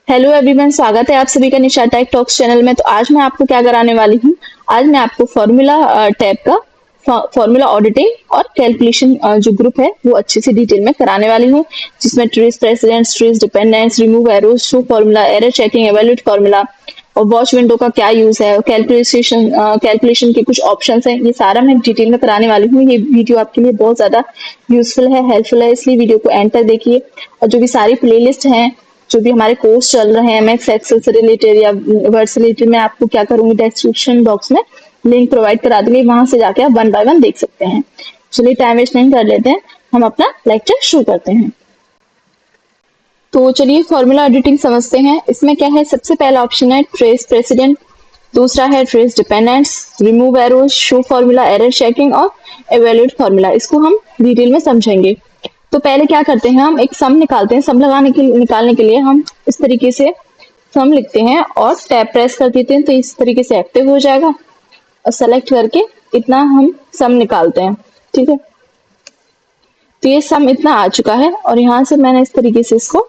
Hello everyone, स्वागत है आप सभी का निशा टेक टॉक्स चैनल में। तो आज मैं आपको क्या कराने वाली हूँ। आज मैं आपको फॉर्मूला टैब का फॉर्मूला ऑडिटिंग और कैलकुलेशन जो ग्रुप है वो अच्छे से डिटेल में कराने वाली हूँ, जिसमें trace precedence, trace dependence, remove arrows, show formula, error checking, evaluate formula और वॉच विंडो का क्या यूज है, कैलकुलेशन के कुछ ऑप्शंस हैं, ये सारा मैं डिटेल में कराने वाली हूँ। ये वीडियो आपके लिए बहुत ज्यादा यूजफुल है, हेल्पफुल है, इसलिए वीडियो को एंड तक देखिए। और जो भी सारी प्लेलिस्ट हैं, जो भी हमारे कोर्स चल रहे हैं एमएक्स एक्सेल से रिलेटेड या वर्ड से रिलेटेड, मैं आपको क्या करूंगी, डिस्क्रिप्शन बॉक्स में लिंक प्रोवाइड करा दूंगी, वहां से जाके आप वन बाय वन देख सकते हैं। चलिए टाइम वेस्ट नहीं कर लेते हैं, हम अपना लेक्चर शुरू करते हैं। तो चलिए फॉर्मूला एडिटिंग समझते हैं। इसमें क्या है, सबसे पहला ऑप्शन है ट्रेस प्रेसिडेंट, दूसरा है trace dependents, remove arrows, show formula, error checking और एवेल्यूएट फॉर्मूला। इसको हम डिटेल में समझेंगे। तो पहले क्या करते हैं, हम एक सम निकालते हैं। सम निकालने के लिए हम इस तरीके से सम लिखते हैं और टैब प्रेस कर देते हैं, तो इस तरीके से एक्टिव हो जाएगा। और सेलेक्ट करके इतना हम सम निकालते हैं, ठीक है। तो ये सम इतना आ चुका है और यहाँ से मैंने इस तरीके से इसको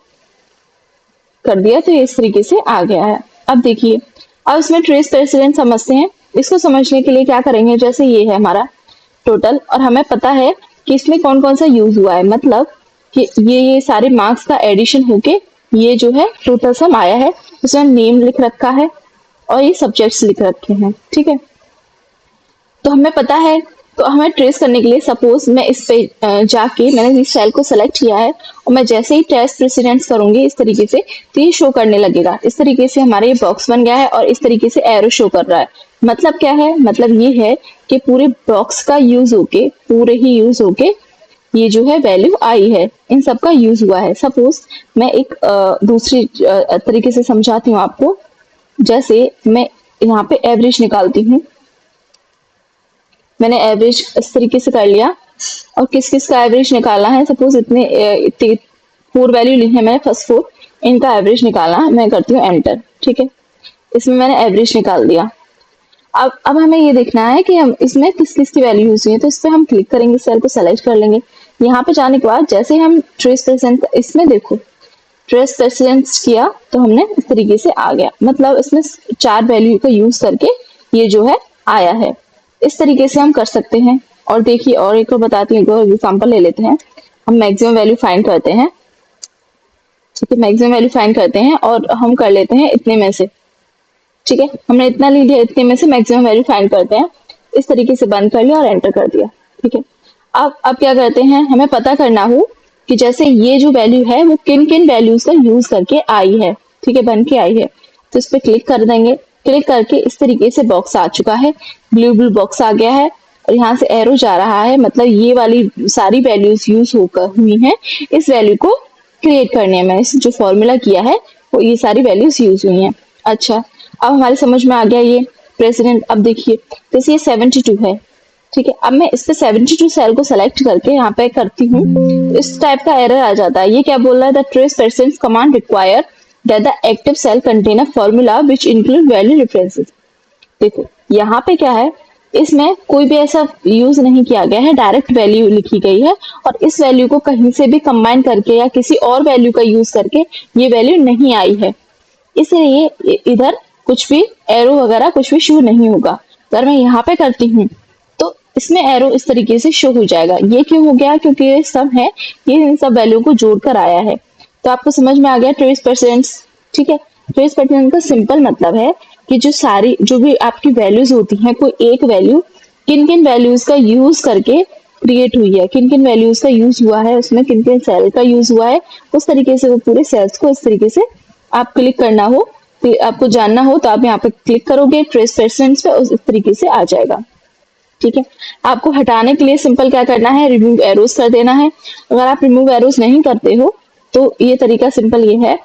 कर दिया, तो ये इस तरीके से आ गया है। अब देखिए, अब इसमें ट्रेस प्रेसिडेंट समझते हैं। इसको समझने के लिए क्या करेंगे, जैसे ये है हमारा टोटल और हमें पता है कि इसमें कौन कौन सा यूज हुआ है, मतलब कि ये सारे मार्क्स का एडिशन होके ये जो है टोटल सम आया है। उसमें नेम लिख रखा है और ये सब्जेक्ट्स लिख रखे हैं, ठीक है। तो हमें पता है, तो हमें ट्रेस करने के लिए सपोज मैं इस पे जाके मैंने इस सेल को सेलेक्ट किया है और मैं जैसे ही ट्रेस प्रेसिडेंस करूंगी इस तरीके से, तो ये शो करने लगेगा। इस तरीके से हमारा ये बॉक्स बन गया है और इस तरीके से एरो शो कर रहा है। मतलब क्या है, मतलब ये है कि पूरे बॉक्स का यूज होके, पूरे ही यूज होके ये जो है वैल्यू आई है, इन सब का यूज हुआ है। सपोज मैं एक दूसरी तरीके से समझाती हूँ आपको। जैसे मैं यहाँ पे एवरेज निकालती हूँ, मैंने एवरेज इस तरीके से कर लिया और किस किस का एवरेज निकालना है। सपोज इतने 4 वैल्यू ली है मैंने, फर्स्ट 4, इनका एवरेज निकालना है। मैं करती हूँ एंटर, ठीक है। इसमें मैंने एवरेज निकाल दिया। अब हमें ये देखना है कि हम इसमें किस किस की वैल्यू यूज हुई है, तो इस पर हम क्लिक करेंगे, सेल को सेलेक्ट कर लेंगे। यहाँ पे जाने के बाद जैसे हम ट्रेस प्रेसिडेंट, इसमें देखो ट्रेस प्रेसिडेंट किया तो हमने इस तरीके से आ गया, मतलब इसमें 4 वैल्यू का यूज करके ये जो है आया है। इस तरीके से हम कर सकते हैं। और देखिए, और एक और बताती हूँ, एग्जाम्पल ले लेते हैं। हम मैक्सिमम वैल्यू फाइंड करते हैं, ठीक है। मैक्सिमम वैल्यू फाइंड करते हैं और हम कर लेते हैं इतने में से, ठीक है। हमने इतना ले लिया, इतने में से मैक्सिमम वैल्यू फाइंड करते हैं। इस तरीके से बंद कर लिया और एंटर कर दिया, ठीक है। अब क्या करते हैं, हमें पता करना हो कि जैसे ये जो वैल्यू है वो किन किन वैल्यूज का यूज करके आई है, ठीक है, बन के आई है। तो इस पर क्लिक कर देंगे। क्लिक करके इस तरीके से बॉक्स आ चुका है, ब्लू ब्लू बॉक्स आ गया है और यहाँ से एरो जा रहा है, मतलब ये वाली सारी वैल्यूज यूज होकर हुई हैं इस वैल्यू को क्रिएट करने में। इस जो फॉर्मूला किया है वो ये सारी वैल्यूज यूज हुई हैं। अच्छा, अब हमारी समझ में आ गया ये प्रेसिडेंट। अब देखिए, जैसे ये 72 है, ठीक है। अब मैं इस पे 72 सेल को सेलेक्ट करके यहाँ पे करती हूँ, इस टाइप का एरर आ जाता है। ये क्या बोल रहा है, the trace precedence command require that the active cell contain a formula which include value references. देखो यहाँ पे क्या है, इसमें कोई भी ऐसा यूज नहीं किया गया है, डायरेक्ट वैल्यू लिखी गई है और इस वैल्यू को कहीं से भी कंबाइन करके या किसी और वैल्यू का यूज करके ये वैल्यू नहीं आई है। इसलिए इधर कुछ भी एरो वगैरह कुछ भी शो नहीं होगा। अगर मैं यहाँ पे करती हूँ तो इसमें एरो इस तरीके से शो हो जाएगा। ये क्यों हो गया, क्योंकि ये सब है, ये इन सब वैल्यू को जोड़कर आया है। तो आपको समझ में आ गया ट्रेस परसेंट, ठीक है। ट्रेस परसेंट का सिंपल मतलब है कि जो भी आपकी वैल्यूज होती हैं, कोई एक वैल्यू किन किन वैल्यूज का यूज करके क्रिएट हुई है, किन किन वैल्यूज का यूज हुआ है, उसमें किन किन सेल का यूज हुआ है, उस तरीके से वो पूरे सेल्स को इस तरीके से आप क्लिक करना हो, तो आपको जानना हो तो आप यहाँ पे क्लिक करोगे ट्रेस परसेंट पे, उस तरीके से आ जाएगा, ठीक है। आपको हटाने के लिए सिंपल क्या करना है, रिमूव एरोज कर देना है। अगर आप रिमूव एरोज नहीं करते हो तो ये तरीका सिंपल ये है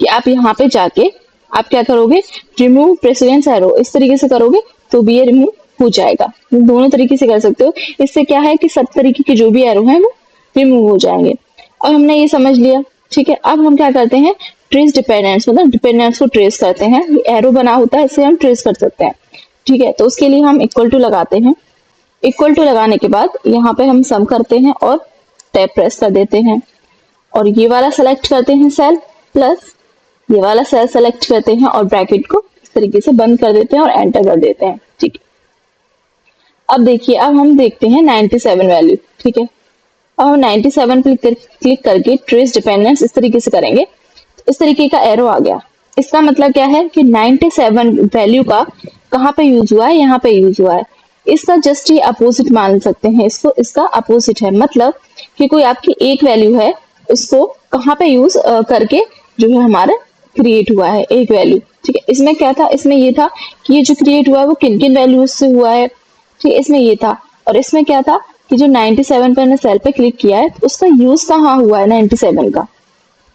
कि आप यहाँ पे जाके आप क्या करोगे, रिमूव प्रेसिडेंस एरो इस तरीके से करोगे तो भी ये रिमूव हो जाएगा। दोनों तरीके से कर सकते हो। इससे क्या है कि सब तरीके के जो भी एरो हैं वो रिमूव हो जाएंगे। और हमने ये समझ लिया, ठीक है। अब हम क्या करते हैं, ट्रेस डिपेंडेंस, मतलब डिपेंडेंस को ट्रेस करते हैं। एरो बना होता है, इससे हम ट्रेस कर सकते हैं, ठीक है। तो उसके लिए हम इक्वल टू लगाते हैं। इक्वल टू लगाने के बाद यहाँ पे हम सम करते हैं और टैब प्रेस कर देते हैं और ये वाला सेलेक्ट करते हैं सेल। प्लस ये वाला सेल सेलेक्ट करते हैं और ब्रैकेट को इस तरीके से बंद कर देते हैं और एंटर कर देते हैं। ठीक है, अब देखिए, अब हम देखते हैं 97 वैल्यू। ठीक है, अब हम 97 पे क्लिक करके ट्रेस डिपेंडेंस इस तरीके से करेंगे, इस तरीके का एरो आ गया। इसका मतलब क्या है कि 97 वैल्यू का कहाँ पे यूज हुआ है, यहाँ पे यूज हुआ है। इसका जस्ट ये अपोजिट मान सकते हैं इसको, इसका अपोजिट है। मतलब कि कोई आपकी एक वैल्यू है, उसको कहाँ पे यूज करके जो है हमारा क्रिएट हुआ है एक वैल्यू। ठीक है, इसमें क्या था, इसमें ये था कि ये जो क्रिएट हुआ है वो किन किन वैल्यूज से हुआ है। ठीक है, इसमें ये था, और इसमें क्या था कि जो 97 पर सेल पे क्लिक किया है तो उसका यूज कहाँ हुआ है 97 का।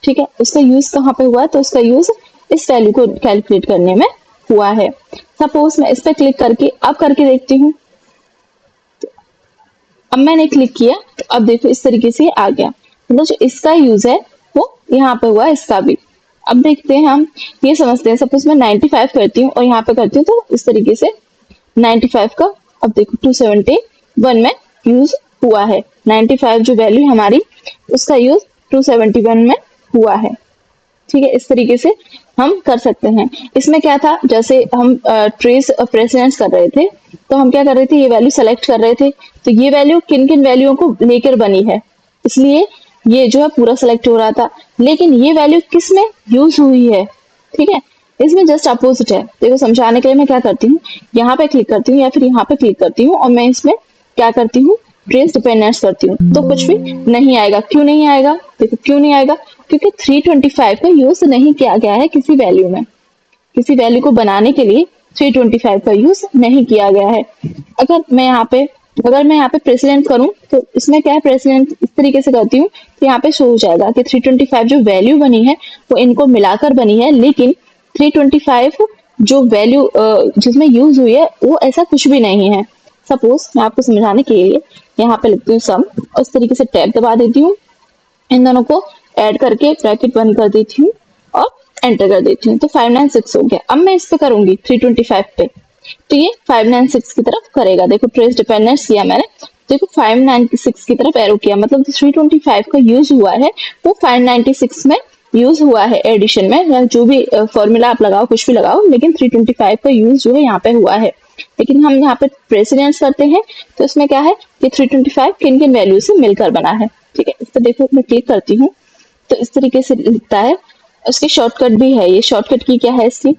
ठीक है, उसका यूज कहाँ पे हुआ है, तो उसका यूज इस वैल्यू को कैलकुलेट करने में हुआ है। सपोज मैं इस पे क्लिक करके अब करके देखती हूँ, अब मैंने क्लिक किया तो अब देखो इस तरीके से आ गया। मतलब जो इसका यूज है वो यहाँ पे हुआ है, इसका भी। अब देखते हैं, हम ये समझते हैं, सपोज मैं 95 करती हूँ और यहाँ पे करती हूँ तो इस तरीके से 95 का अब देखो 271 में यूज हुआ है। 95 जो वैल्यू हमारी उसका यूज 271 में हुआ है। ठीक है, इस तरीके से हम कर सकते हैं। इसमें क्या था, जैसे हम ट्रेस प्रेसिडेंस कर रहे थे तो हम क्या कर रहे थे, ये वैल्यू सेलेक्ट कर रहे थे, तो ये वैल्यू किन किन वैल्यूओं को लेकर बनी है, इसलिए ये जो है पूरा सेलेक्ट हो रहा था। लेकिन ये वैल्यू किस में यूज हुई है, ठीक है, इसमें जस्ट अपोजिट है। देखो समझाने के लिए मैं क्या करती हूँ, यहाँ पे क्लिक करती हूँ या फिर यहाँ पे क्लिक करती हूँ और मैं इसमें क्या करती हूँ, ट्रेस डिपेंडेंस करती हूँ, तो कुछ भी नहीं आएगा। क्यों नहीं आएगा, देखो क्यों नहीं आएगा, क्योंकि 325 का यूज नहीं किया गया है किसी वैल्यू में। किसी वैल्यू को बनाने के लिए 325 का यूज नहीं किया गया है। अगर मैं यहाँ पे प्रेसिडेंट करूं तो इसमें क्या है, प्रेसिडेंट इस तरीके से करती हूँ तो यहाँ पे शो हो जाएगा कि 325 जो वैल्यू बनी है वो इनको मिलाकर बनी है, लेकिन 325 जो वैल्यू जिसमें यूज हुई है वो ऐसा कुछ भी नहीं है। सपोज मैं आपको समझाने के लिए यहाँ पे लिखती हूँ सम और इस तरीके से टैब दबा देती हूँ, इन दोनों को ऐड करके ब्रैकेट बंद कर देती हूँ और एंटर कर देती हूँ, तो 596 हो गया। अब मैं इस पे करूंगी 325 पे, तो ये 596 की तरफ करेगा। देखो ट्रेस डिपेंडेंस किया मैंने, देखो 596 की तरफ एरो किया, मतलब 325 का यूज हुआ है वो 596 में यूज हुआ है एडिशन में, या जो भी फॉर्मूला आप लगाओ, कुछ भी लगाओ, लेकिन 325 का यूज जो है यहाँ पे हुआ है। लेकिन हम यहाँ पे प्रेसिडेंस करते हैं तो इसमें क्या है कि 325 किन किन वैल्यू से मिलकर बना है। ठीक है, इस पर देखो मैं क्लिक करती हूँ तो इस तरीके से लिखता है। उसकी शॉर्टकट भी है, ये शॉर्टकट की क्या है इसकी,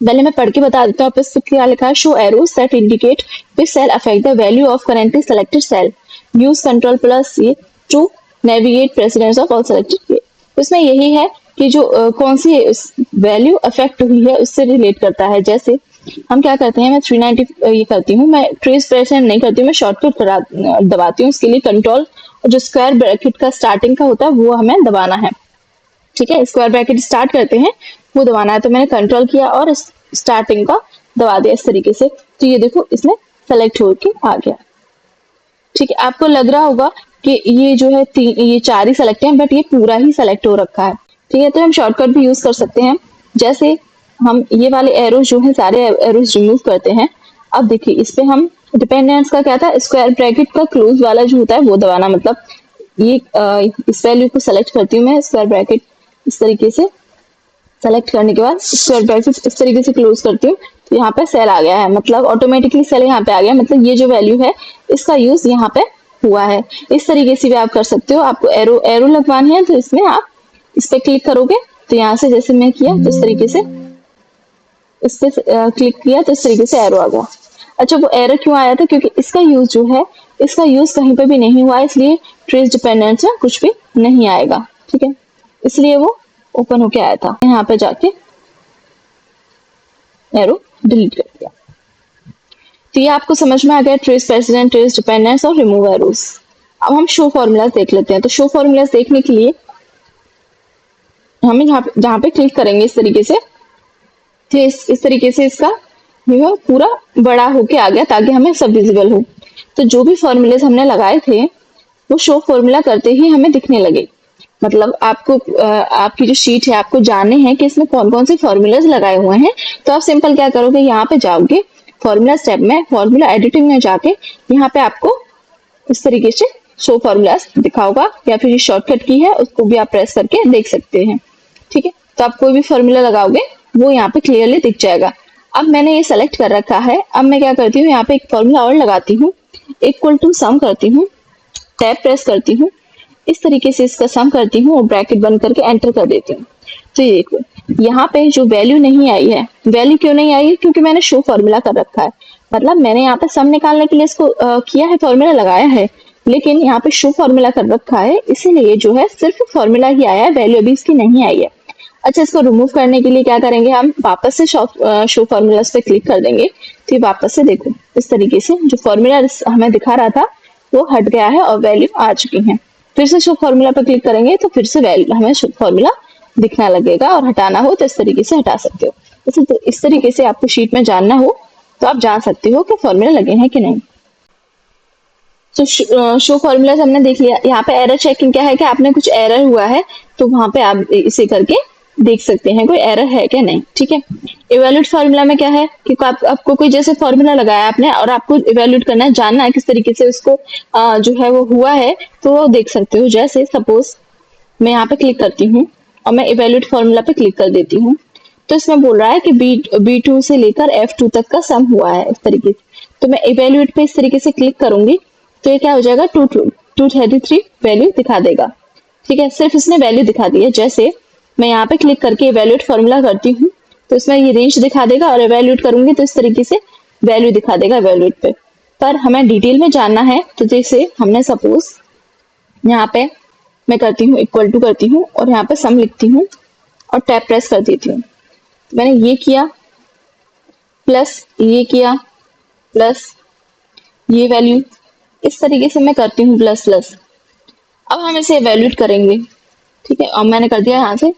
पहले मैं पढ़ के बता देता हूँ। इस क्या लिखा है, show arrows that indicate which cell affect the value of currently selected cell, use control plus C to navigate precedence of all selected. इसमें यही है कि जो कौन सी वैल्यू अफेक्ट हुई है उससे रिलेट करता है। जैसे हम क्या करते हैं, मैं 390 ये करती हूँ, मैं ट्रेस प्रेसिडेंट नहीं करती हूँ, मैं शॉर्टकट दबाती हूँ। उसके लिए कंट्रोल जो स्क्वायर ब्रैकेट का स्टार्टिंग का होता है वो हमें दबाना है। ठीक है, स्क्वायर ब्रैकेट स्टार्ट करते हैं वो दबाना है, तो मैंने कंट्रोल किया और स्टार्टिंग का दबा दिया इस तरीके से, तो ये देखो इसमें सेलेक्ट होके आ गया। ठीक है, आपको लग रहा होगा कि ये जो है ये 4 ही सेलेक्ट है, बट ये पूरा ही सेलेक्ट हो रखा है। ठीक है, तो हम शॉर्टकट भी यूज कर सकते हैं। जैसे हम ये वाले एरोज जो है सारे एरोज रिमूव करते हैं। अब देखिए इस पे हम डिपेंडेंस का क्या था, स्क्वायर ब्रैकेट का क्लोज वाला जो होता है वो दबाना, मतलब ये इस वैल्यू को सेलेक्ट करती हूँ मैं, स्क्वायर ब्रैकेट इस तरीके से सेलेक्ट करने के बाद स्क्वायर ब्रैकेट इस तरीके से क्लोज करती हूँ, तो यहाँ पे सेल आ गया है, मतलब ऑटोमेटिकली सेल यहाँ पे आ गया, मतलब ये जो वैल्यू है इसका यूज यहाँ पे हुआ है। इस तरीके से भी आप कर सकते हो। आपको एरो एरो लगवानी है तो इसमें आप इस पे क्लिक करोगे तो यहाँ से जैसे मैं किया तो इस तरीके से इस पे क्लिक किया तो इस तरीके से एरो आ गया। अच्छा, वो एरो क्यों आया था, क्योंकि इसका यूज जो है इसका यूज कहीं पे भी नहीं हुआ है, इसलिए ट्रेस डिपेंडेंस में कुछ भी नहीं आएगा। ठीक है, इसलिए वो ओपन होके आया था। यहाँ पे जाके एरो डिलीट कर दिया। तो ये आपको समझ में आ गया, ट्रेस प्रेसिडेंट, ट्रेस डिपेंडेंस और रिमूव एरोस। अब हम शो फॉर्मूलाज देख लेते हैं। तो शो फॉर्मूलाज देखने के लिए हमें जहाँ पे क्लिक करेंगे इस तरीके से, तो इस तरीके से इसका जो है पूरा बड़ा होके आ गया ताकि हमें सब विजिबल हो। तो जो भी फॉर्मूलेज हमने लगाए थे वो शो फॉर्मूला करते ही हमें दिखने लगे। मतलब आपको आपकी जो शीट है आपको जानने हैं कि इसमें कौन कौन से फॉर्मूलाज लगाए हुए हैं, तो आप सिंपल क्या करोगे, यहाँ पे जाओगे फॉर्मूला स्टेप में, फॉर्मूला एडिटिंग में जाके यहाँ पे आपको इस तरीके से शो फॉर्मूलाज दिखा होगा, या फिर जो शॉर्टकट की है उसको भी आप प्रेस करके देख सकते हैं। ठीक है। तो आप कोई भी फॉर्मूला लगाओगे वो यहाँ पे क्लियरली दिख जाएगा। अब मैंने ये सेलेक्ट कर रखा है, अब मैं क्या करती हूँ, यहाँ पे एक फॉर्मूला और लगाती हूँ, इक्वल टू सम करती हूँ, टैब प्रेस करती हूँ, इस तरीके से इसका सम करती हूँ और ब्रैकेट बंद करके एंटर कर देती हूँ। तो ये देखो यहाँ पे जो वैल्यू नहीं आई है, वैल्यू क्यों नहीं आई है, क्योंकि मैंने शो फॉर्मूला कर रखा है। मतलब मैंने यहाँ पे सम निकालने के लिए इसको किया है, फॉर्मूला लगाया है, लेकिन यहाँ पे शो फॉर्मूला कर रखा है, इसीलिए जो है सिर्फ फॉर्मूला ही आया है, वैल्यू अभी इसकी नहीं आई है। अच्छा, इसको रिमूव करने के लिए क्या करेंगे, हम वापस से शो फॉर्मूलाज पे क्लिक कर देंगे। तो ये वापस से देखो इस तरीके से जो फॉर्मूला हमें दिखा रहा था वो हट गया है और वैल्यू आ चुकी है। फिर से शो फॉर्मूला पर क्लिक करेंगे तो फिर से वैल्यू हमें शो फॉर्मूला दिखना लगेगा, और हटाना हो तो इस तरीके से हटा सकते हो। तो इस तरीके से आपको शीट में जानना हो तो आप जान सकते हो कि फॉर्मूला लगे हैं कि नहीं। तो शो फॉर्मूला हमने देख लिया। यहाँ पे एरर चेकिंग क्या है कि आपने कुछ एरर हुआ है तो वहां पे आप इसे करके देख सकते हैं कोई एरर है क्या नहीं। ठीक है, इवेल्यूट फॉर्मूला में क्या है कि आपको कोई जैसे फॉर्मूला लगाया आपने और आपको इवेल्यूट करना है, जानना है किस तरीके से उसको जो है वो हुआ है, तो वो देख सकते हो। जैसे सपोज मैं यहाँ पे क्लिक करती हूँ और मैं इवेल्यूट फॉर्मूला पे क्लिक कर देती हूँ, तो इसमें बोल रहा है कि B2 से लेकर F2 तक का सम हुआ है इस तरीके से। तो मैं इवेल्यूट पे इस तरीके से क्लिक करूंगी तो ये क्या हो जाएगा, 233 वैल्यू दिखा देगा। ठीक है, सिर्फ इसने वैल्यू दिखा दी है। जैसे मैं यहाँ पे क्लिक करके इवेल्यूट फॉर्मूला करती हूँ तो इसमें ये रेंज दिखा देगा, और इवेल्यूट करूंगी तो इस तरीके से वैल्यू दिखा देगा इवेल्यूट पे। पर हमें डिटेल में जानना है तो जैसे हमने सपोज यहाँ पे मैं करती हूँ इक्वल टू करती हूँ और यहाँ पे सम लिखती हूँ और टैब प्रेस कर देती हूँ। मैंने ये किया प्लस ये किया प्लस ये वैल्यू, इस तरीके से मैं करती हूँ प्लस प्लस। अब हम इसे इवेल्यूट करेंगे। ठीक है, अब मैंने कर दिया यहाँ से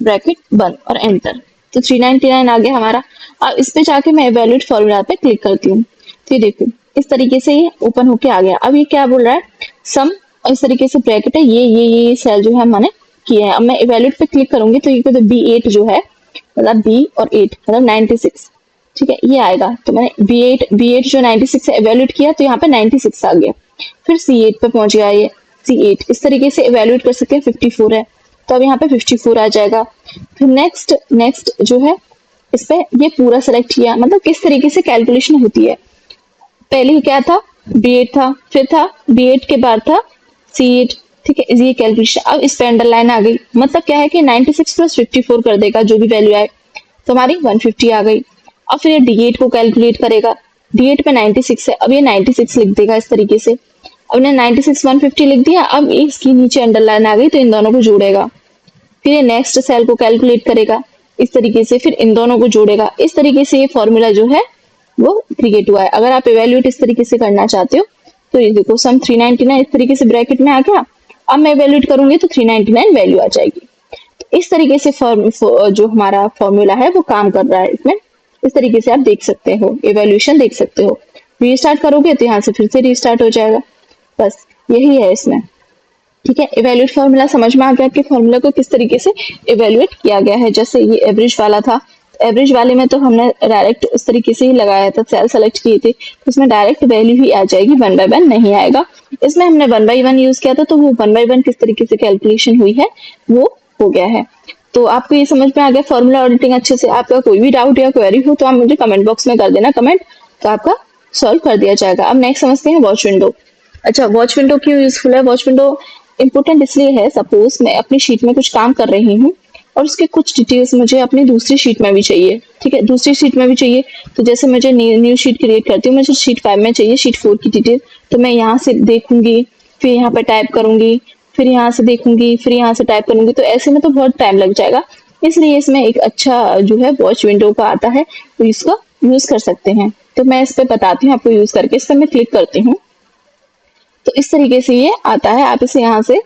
ब्रैकेट बंद और एंटर, तो 399 आ गया हमारा। अब इस पे जाके मैं इवेल्यूट फॉर्मूला पे क्लिक करती हूँ तो ये देखो इस तरीके से ये ओपन होके आ गया। अब ये क्या बोल रहा है, सम, और इस तरीके से ब्रैकेट है, ये सेल जो है मैंने किया है। अब मैं इवेल्यूट पे क्लिक करूंगी तो ये तो B8 जो है, मतलब B और 8 मतलब 96। ठीक है, ये आएगा। तो मैंने B8 जो 96 है इवेल्यूट किया तो यहाँ पे 96 आ गया। फिर C8 पे पहुंच गया, ये C8 इस तरीके से इवेल्यूट कर सकते हैं। 54 है तो अब यहाँ पे 54 आ जाएगा। फिर नेक्स्ट जो है इस पे ये पूरा सेलेक्ट किया, मतलब किस तरीके से कैलकुलेशन होती है। पहले क्या था, B8 था, फिर था B8 के बाद था C8। ठीक है, ये कैलकुलेशन। अब इस पे अंडरलाइन आ गई, मतलब क्या है कि 96 प्लस 54 कर देगा जो भी वैल्यू आए, तो हमारी 150 आ गई। अब फिर ये D8 को कैलकुलेट करेगा, D8 पे 96 है, अब ये 96 लिख देगा इस तरीके से। अब ने 96 150 लिख दिया, अब इसकी नीचे अंडरलाइन आ गई तो इन दोनों को जोड़ेगा। फिर ये नेक्स्ट सेल को कैलकुलेट करेगा इस तरीके से, फिर इन दोनों को जोड़ेगा। इस तरीके से ये फॉर्मूला जो है वो क्रिएट हुआ है। अगर आप इवेल्यूट इस तरीके से करना चाहते हो तो ये देखो सम 399 इस तरीके से ब्रैकेट में आ गया। अब मैं इवेल्यूट करूंगी तो 399 वैल्यू आ जाएगी। तो इस तरीके से जो हमारा फॉर्मूला है वो काम कर रहा है इसमें। इस तरीके से आप देख सकते हो, इवेल्यूशन देख सकते हो। रीस्टार्ट करोगे तो यहाँ से फिर से रीस्टार्ट हो जाएगा। बस यही है इसमें। ठीक है, इवेल्यूट फॉर्मूला समझ में आ गया कि फॉर्मूला को किस तरीके से इवेल्यूएट किया गया है। जैसे ये एवरेज वाला था, एवरेज वाले में तो हमने डायरेक्ट उस तरीके से ही लगाया था, सेल सेलेक्ट किए थे तो उसमें डायरेक्ट वैल्यू ही आ जाएगी, 1 बाय 1 नहीं आएगा। इसमें हमने 1 बाय 1 यूज किया था तो वो 1 बाय 1 किस तरीके से कैलकुलेशन हुई है वो हो गया है। तो आपको ये समझ में आ गया फॉर्मूला ऑडिटिंग अच्छे से। आपका कोई भी डाउट या क्वेरी हो तो आप मुझे कमेंट बॉक्स में कर देना कमेंट, तो आपका सॉल्व कर दिया जाएगा। अब नेक्स्ट समझते हैं वॉच विंडो। अच्छा, वॉच विंडो क्यों यूजफुल है? वॉच विंडो इंपॉर्टेंट इसलिए है, सपोज मैं अपनी शीट में कुछ काम कर रही हूँ और उसके कुछ डिटेल्स मुझे अपनी दूसरी शीट में भी चाहिए। ठीक है, दूसरी शीट में भी चाहिए तो जैसे मुझे न्यू शीट क्रिएट करती हूँ, मुझे शीट 5 में चाहिए शीट 4 की डिटेल, तो मैं यहाँ से देखूंगी, फिर यहाँ पे टाइप करूंगी, फिर यहाँ से देखूंगी, फिर यहाँ से टाइप करूंगी, तो ऐसे में तो बहुत टाइम लग जाएगा। इसलिए इसमें एक अच्छा जो है वॉच विंडो का आता है तो इसको यूज कर सकते हैं। तो मैं इस पे बताती हूँ आपको यूज करके। इस पर मैं क्लिक करती हूँ तो इस तरीके से ये आता है, आप इसे यहाँ से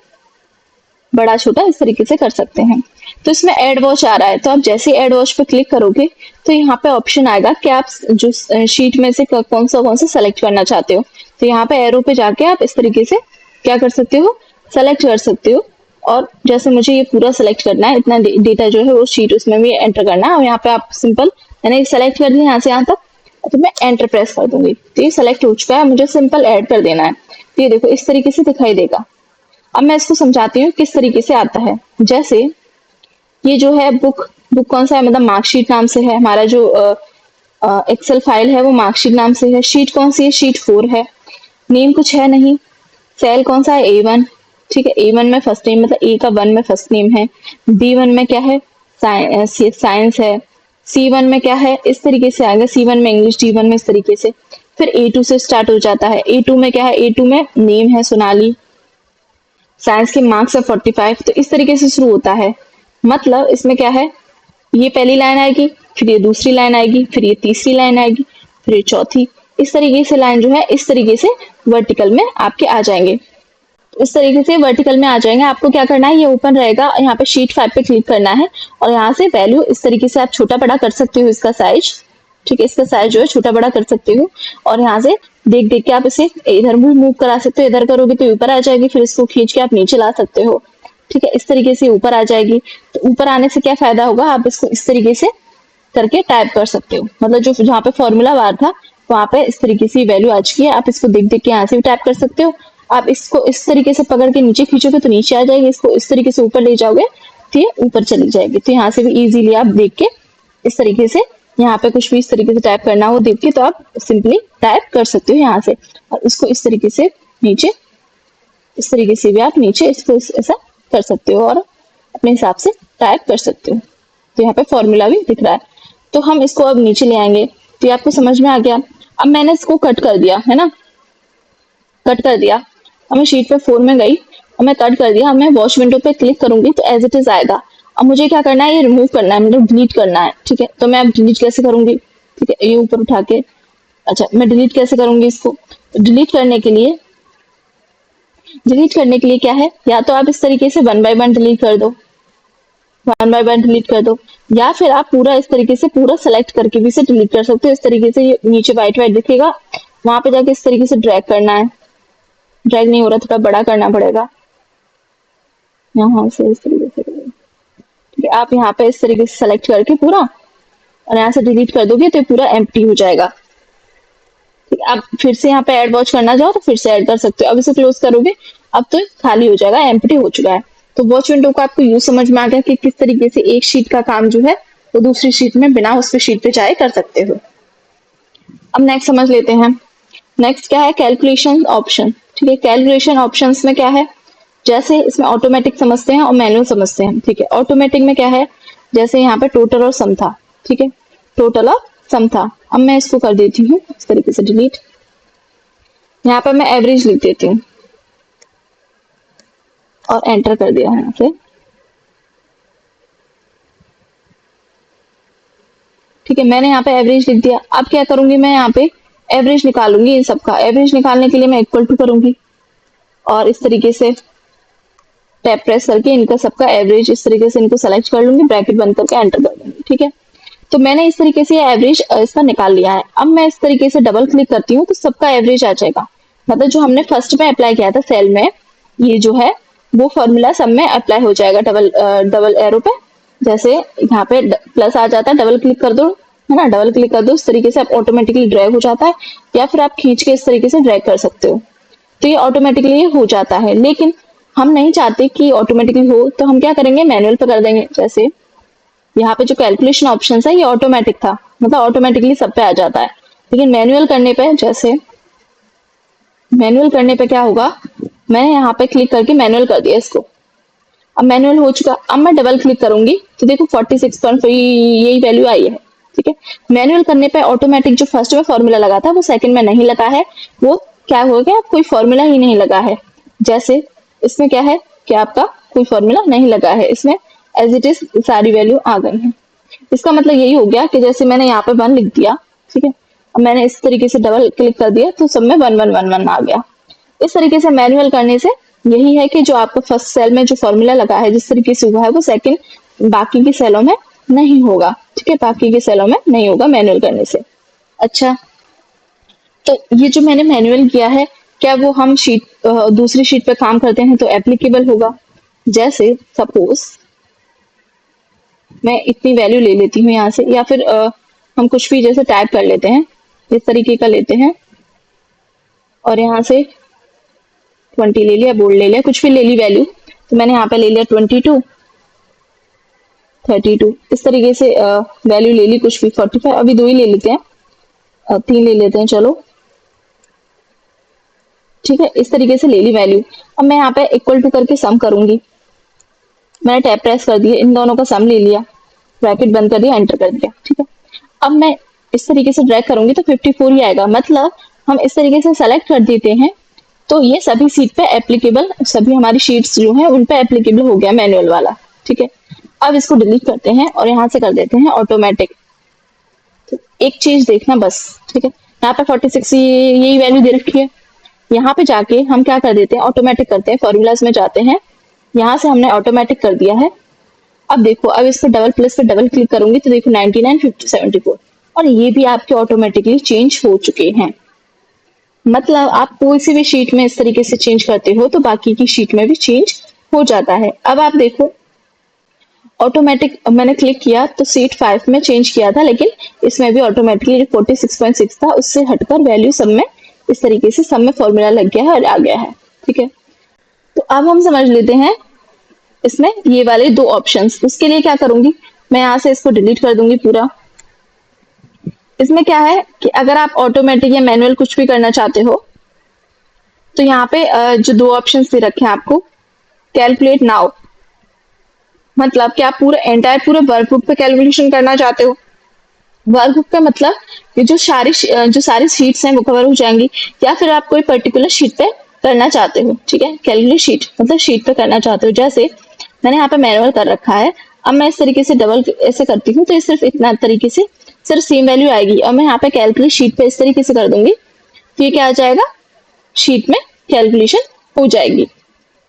बड़ा छोटा इस तरीके से कर सकते हैं। तो इसमें एड वॉच आ रहा है, तो आप जैसे एड वॉच पे क्लिक करोगे तो यहाँ पे ऑप्शन आएगा कि आप जो शीट में से कौन सा सेलेक्ट करना चाहते हो। तो यहाँ पे एरो पे जाके आप इस तरीके से क्या कर सकते हो, सेलेक्ट कर सकते हो। और जैसे मुझे ये पूरा सेलेक्ट करना है, इतना डेटा जो है वो शीट उसमें भी एंटर करना है, और यहाँ पे आप सिंपल मैंने सेलेक्ट कर लिया यहाँ से यहाँ तक, तो मैं एंटर प्रेस कर दूंगी तो ये सेलेक्ट हो चुका है, मुझे सिंपल ऐड कर देना है। तो ये देखो इस तरीके से दिखाई देगा। अब मैं इसको समझाती हूँ किस तरीके से आता है। जैसे ये जो है बुक बुक कौन सा है, मतलब मार्कशीट नाम से है। हमारा जो एक्सेल फाइल है वो मार्कशीट नाम से है। शीट कौन सी है, शीट 4 है। नेम कुछ है नहीं। सेल कौन सा है, A1। ठीक है, A1 में फर्स्ट नेम, मतलब A का 1 में फर्स्ट नेम है। B1 में क्या है, साइंस है। C1 में क्या है, इस तरीके से आएगा, C1 में इंग्लिश, D1 में इस तरीके से। फिर A2 से स्टार्ट हो जाता है। A2 में क्या है, A2 में नेम है सोनाली, साइंस के मार्क्स है 45। तो इस तरीके से शुरू होता है। मतलब इसमें क्या है, ये पहली लाइन आएगी, फिर ये दूसरी लाइन आएगी, फिर ये तीसरी लाइन आएगी, फिर ये चौथी। इस तरीके से लाइन जो है इस तरीके से वर्टिकल में आपके आ जाएंगे। इस तरीके से वर्टिकल में आ जाएंगे। आपको क्या करना है, ये ओपन रहेगा, यहाँ पे शीट 5 पे क्लिक करना है और यहाँ से वैल्यू इस तरीके से आप छोटा बड़ा कर सकते हो, इसका साइज। ठीक है, इसका साइज जो है छोटा बड़ा कर सकते हो और यहाँ से देख देख के आप इसे इधर भी मूव करा सकते हो। इधर करोगे तो ऊपर आ जाएगी, फिर इसको खींच के आप नीचे ला सकते हो। ठीक है, इस तरीके से ऊपर आ जाएगी। तो ऊपर आने से क्या फायदा होगा, आप इसको इस तरीके से करके टाइप कर सकते हो। मतलब जो जहाँ पे फॉर्मूला बार था वहां पे इस तरीके से वैल्यू आ चुकी है। आप इसको देख देख के यहाँ से भी टाइप कर सकते हो। आप इसको इस तरीके से पकड़ के नीचे खींचोगे तो नीचे आ जाएगी, इसको इस तरीके से ऊपर ले जाओगे तो ये ऊपर चली जाएगी। तो यहाँ से भी इजीली आप देख के इस तरीके से, यहाँ पे कुछ भी इस तरीके से टाइप करना हो देख के तो आप सिंपली टाइप कर सकते हो यहाँ से। और इसको इस तरीके से नीचे, इस तरीके से भी आप नीचे इसको ऐसा कर सकते हो और अपने हिसाब से टाइप कर सकते हो। तो यहाँ पे फॉर्मूला भी दिख रहा है। तो हम इसको अब नीचे ले आएंगे। तो ये आपको समझ में आ गया। अब मैंने इसको कट कर दिया है ना, कट कर दिया। अब मैं शीट पे 4 में गई और मैं कट कर दिया। अब मैं वॉच विंडो पे क्लिक करूंगी तो एज इट इज आएगा। अब मुझे क्या करना है, ये रिमूव करना है, मतलब डिलीट करना है। ठीक है, तो मैं अब डिलीट कैसे करूंगी, ठीक है, ये ऊपर उठा के, अच्छा मैं डिलीट कैसे करूंगी इसको। डिलीट करने के लिए, डिलीट करने के लिए क्या है, या तो आप इस तरीके से 1 बाय 1 डिलीट कर दो, 1 बाय 1 डिलीट कर दो, या फिर आप पूरा इस तरीके से पूरा सेलेक्ट करके भी इसे डिलीट कर सकते हो। इस तरीके से ये नीचे व्हाइट व्हाइट दिखेगा, वहां पे जाके इस तरीके से ड्रैग करना है। ड्रैग नहीं हो रहा, थोड़ा बड़ा करना पड़ेगा, यहाँ से इस तरीके से। ठीक है, आप यहाँ पे इस तरीके से सेलेक्ट करके पूरा और यहाँ से डिलीट कर दोगे तो ये पूरा एम्प्टी हो जाएगा। ठीक है, आप फिर से यहाँ पे ऐड वॉच करना चाहो तो फिर से ऐड कर सकते हो। अब इसे क्लोज करोगे, अब तो खाली हो जाएगा, एम्प्टी हो चुका है। तो वॉच विंडो का आपको यूज समझ में आ गया कि किस तरीके से एक शीट का काम जो है वो दूसरी शीट में बिना उस पे शीट पे जाए कर सकते हो। अब नेक्स्ट समझ लेते हैं। नेक्स्ट क्या है, कैलकुलेशन ऑप्शन। ठीक है, कैलकुलेशन ऑप्शंस में क्या है, जैसे इसमें ऑटोमेटिक समझते हैं और मैनुअल समझते हैं। ठीक है, ऑटोमेटिक में क्या है, जैसे यहाँ पे टोटल और सम था। ठीक है, टोटल और सम था। अब मैं इसको कर देती हूँ इस तरीके से डिलीट। यहाँ पे मैं एवरेज लिख देती हूँ और एंटर कर दिया यहाँ से। ठीक है, मैंने यहाँ पे एवरेज लिख दिया। अब क्या करूंगी, मैं यहाँ पे एवरेज निकालूंगी इन सबका। एवरेज निकालने के लिए मैं इक्वल टू करूंगी और इस तरीके से टैप प्रेस करके इनका सबका एवरेज इस तरीके से इनको सेलेक्ट कर लूंगी, ब्रैकेट बंद करके एंटर कर दूंगी। ठीक है, तो मैंने इस तरीके से एवरेज इसका निकाल लिया है। अब मैं इस तरीके से डबल क्लिक करती हूँ तो सबका एवरेज आ जाएगा। मतलब जो हमने फर्स्ट में अप्लाई किया था सेल में, ये जो है वो फॉर्मूला सब में अप्लाई हो जाएगा डबल डबल एरो पे। जैसे यहाँ पे प्लस आ जाता है, डबल क्लिक कर दो, है ना, डबल क्लिक कर दो, इस तरीके से आप ऑटोमेटिकली ड्रैग हो जाता है, या फिर आप खींच के इस तरीके से ड्रैग कर सकते हो। तो ये ऑटोमेटिकली हो जाता है। लेकिन हम नहीं चाहते कि ऑटोमेटिकली हो, तो हम क्या करेंगे, मैनुअल पे कर देंगे। जैसे यहाँ पे जो कैलकुलेशन ऑप्शन है ये ऑटोमेटिक था, मतलब ऑटोमेटिकली सब पे आ जाता है। लेकिन मैनुअल करने पे, जैसे मैनुअल करने पे क्या होगा, मैंने यहाँ पे क्लिक करके मैनुअल कर दिया इसको। अब मैनुअल हो चुका। अब मैं डबल क्लिक करूंगी तो देखो 46.5 यही वैल्यू आई है। ठीक है, मैनुअल करने पे ऑटोमेटिक जो फर्स्ट में फॉर्मूला लगा था वो सेकंड में नहीं लगा है, वो क्या हो गया, कोई फॉर्मूला ही नहीं लगा है। जैसे इसमें क्या है कि आपका कोई फॉर्मूला नहीं लगा है, इसमें एज इट इज सारी वैल्यू आ गई है। इसका मतलब यही हो गया कि जैसे मैंने यहाँ पे 1 लिख दिया, ठीक है, अब मैंने इस तरीके से डबल क्लिक कर दिया तो सब में 1 1 1 1 आ गया। इस तरीके से मैनुअल करने से यही है कि जो आपका फर्स्ट सेल में जो फॉर्मूला लगा है जिस तरीके से हुआ है वो सेकंड बाकी की सेलों में नहीं होगा। ठीक है, बाकी के सेलों में नहीं होगा मैनुअल करने से। अच्छा, तो ये जो मैंने मैनुअल किया है, क्या वो हम दूसरी शीट पे काम करते हैं तो एप्लीकेबल होगा। जैसे सपोज मैं इतनी वैल्यू ले लेती हूँ यहाँ से, या फिर हम कुछ भी जैसे टाइप कर लेते हैं, इस तरीके का लेते हैं और यहाँ से 20 ले लिया, बोल्ड ले लिया, कुछ भी ले ली वैल्यू। तो मैंने यहाँ पे ले लिया 22। 32 इस तरीके से वैल्यू ले ली कुछ भी 45 अभी 2 ही ले लेते हैं 3 ले लेते हैं चलो ठीक है इस तरीके से ले ली वैल्यू। अब मैं यहाँ पे इक्वल टू करके सम करूंगी मैंने टैब प्रेस कर दिया इन दोनों का सम ले लिया ब्रैकेट बंद कर दिया एंटर कर दिया ठीक है। अब मैं इस तरीके से ड्रैग करूंगी तो 54 ही आएगा मतलब हम इस तरीके से सेलेक्ट कर देते हैं तो ये सभी सीट पे एप्लीकेबल सभी हमारी शीट्स जो है उन पे एप्लीकेबल हो गया मैनुअल वाला ठीक है। अब इसको डिलीट करते हैं और यहाँ से कर देते हैं ऑटोमेटिक। तो एक चीज देखना बस ठीक है यहाँ पे 46 यही वैल्यू दे रखी है यहाँ पे जाके हम क्या कर देते हैं ऑटोमेटिक करते हैं फॉर्मूलाज में जाते हैं यहाँ से हमने ऑटोमेटिक कर दिया है। अब देखो अब इस पर डबल प्लस पे डबल क्लिक करूंगी तो देखो 99 50 74 और ये भी आपके ऑटोमेटिकली चेंज हो चुके हैं। मतलब आप कोई सी भी शीट में इस तरीके से चेंज करते हो तो बाकी की शीट में भी चेंज हो जाता है। अब आप देखो ऑटोमेटिक मैंने क्लिक किया तो सीट 5 में चेंज किया था लेकिन इसमें भी ऑटोमेटिकली 46.6 था उससे हटकर वैल्यू सब में इस तरीके से सब में फॉर्मूला लग गया है और आ गया है ठीक है। तो अब हम समझ लेते हैं इसमें ये वाले 2 ऑप्शंस। उसके लिए क्या करूंगी मैं यहाँ से इसको डिलीट कर दूंगी पूरा। इसमें क्या है कि अगर आप ऑटोमेटिक या मैनुअल कुछ भी करना चाहते हो तो यहाँ पे जो 2 ऑप्शंस दे रखे हैं आपको कैलकुलेट नाउ मतलब कि आप पूरा एंटायर पूरे वर्कबुक पे कैलकुलेशन करना चाहते हो। वर्कबुक का मतलब ये जो सारी शीट्स हैं वो कवर हो जाएंगी या फिर आप कोई पर्टिकुलर शीट पे करना चाहते हो ठीक है। कैलकुलेट शीट मतलब शीट पे करना चाहते हो जैसे मैंने यहाँ पे मैनुअल कर रखा है। अब मैं इस तरीके से डबल ऐसे करती हूँ तो ये सिर्फ इतना तरीके से सिर्फ सेम वैल्यू आएगी और मैं यहाँ पे कैलकुलेट शीट पे इस तरीके से कर दूंगी तो ये क्या आ जाएगा शीट में कैलकुलेशन हो जाएगी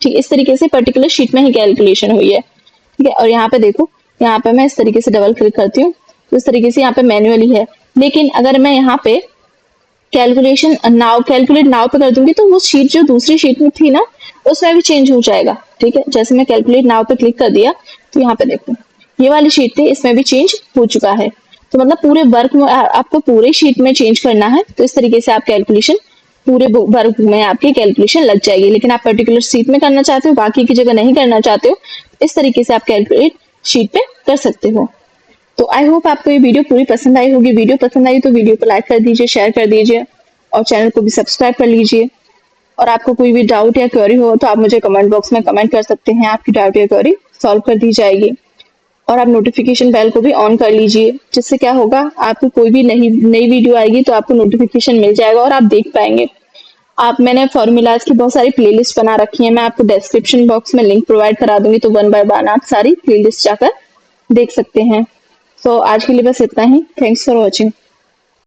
ठीक इस तरीके से पर्टिकुलर शीट में ही कैलकुलेशन हुई है ठीक है। और यहाँ पे देखो यहाँ पे मैं इस तरीके से डबल क्लिक करती हूँ तो इस तरीके से यहाँ पे मैन्युअली है लेकिन अगर मैं यहाँ पे कैलकुलेट नाउ पे कर दूंगी तो वो शीट जो दूसरी शीट में थी ना उसमें भी चेंज हो जाएगा ठीक है। जैसे मैं कैलकुलेट नाउ पे क्लिक कर दिया तो यहाँ पे देखो ये वाली शीट थी इसमें भी चेंज हो चुका है। तो मतलब पूरे वर्क में आपको पूरे शीट में चेंज करना है तो इस तरीके से आप कैलकुलेशन पूरे वर्क में आपकी कैलकुलेशन लग जाएगी। लेकिन आप पर्टिकुलर शीट में करना चाहते हो बाकी की जगह नहीं करना चाहते हो इस तरीके से आप कैलकुलेट शीट पे कर सकते हो। तो आई होप आपको ये वीडियो पूरी पसंद आई होगी। वीडियो पसंद आई तो वीडियो को लाइक कर दीजिए शेयर कर दीजिए और चैनल को भी सब्सक्राइब कर लीजिए। और आपको कोई भी डाउट या क्वेरी हो तो आप मुझे कमेंट बॉक्स में कमेंट कर सकते हैं आपकी डाउट या क्वेरी सॉल्व कर दी जाएगी। और आप नोटिफिकेशन बेल को भी ऑन कर लीजिए जिससे क्या होगा आपको कोई भी नई वीडियो आएगी तो आपको नोटिफिकेशन मिल जाएगा और आप देख पाएंगे। मैंने फॉर्मूलाज की बहुत सारी प्लेलिस्ट बना रखी है मैं आपको डिस्क्रिप्शन बॉक्स में लिंक प्रोवाइड करा दूंगी तो 1 बाय 1 आप सारी प्लेलिस्ट जाकर देख सकते हैं। तो आज के लिए बस इतना ही। Thanks for watching.